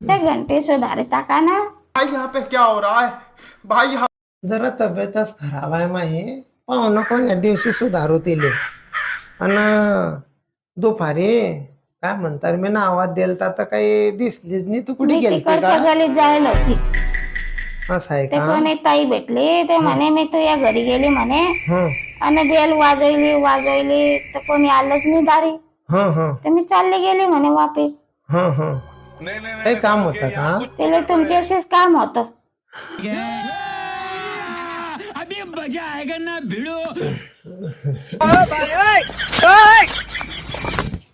त्या घंटे सुधारिता का ना भाई यहाँ पे क्या हो रहा है भाई यहाँ जरा तब्येतच खराब आहे माही पाहुणं कोण या दिवशी सुधारू तिले आणि दुपारी काय म्हणतात मी ना आवाज दिलता तर काही दिसलीच नाही. तू कुठे मी गेलती तिकडच्या का? गलीत जायला होती. असं आहे ते का? कोणी ताई भेटली ते म्हणे मी तुझ्या घरी गेली म्हणे हं आणि बेल वाजवली तर कोणी आलंच नाही दारी. हं हं तर मी चालली गेली म्हणे वापिस. हं हं काही काम होतं का? त्याला तुमच्याशीच काम होतं. अभी मजा आएगा ना भिड़ो.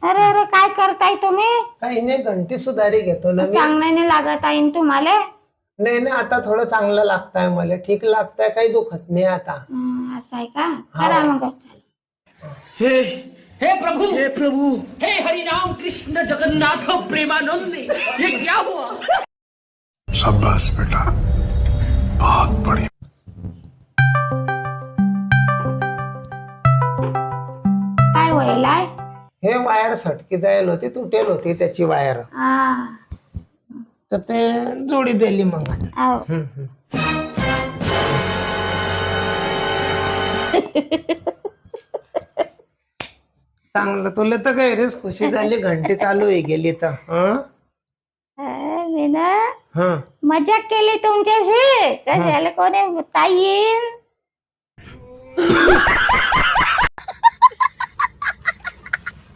अरे अरे काय करताय तुम्ही? काही नाही घंटी सुधारी घेतो ना मी. चांगल्याने लागत आहे न तुम्हाला. नाही नाही आता थोडं चांगलं लागतंय मला. ठीक लागतंय काही दुखत नाही आता. असं आहे का? करा मग. हे प्रभु हे हरि राम कृष्ण जगन्नाथ प्रेमानंद ये क्या हुआ. शाबाश बेटा बहुत बढ़िया. काय व्हायलाय? हे वायर सटकी जायला होती तुटेल होती त्याची वायर तर ते जोडी दिली मग. आव. चांगलं तुला तर काय रेस खुशी झाली घंटी चालू आहे गेली तर. मी ना हं मजाक केली तुमच्याशी. कशाला कोणी ताई येईन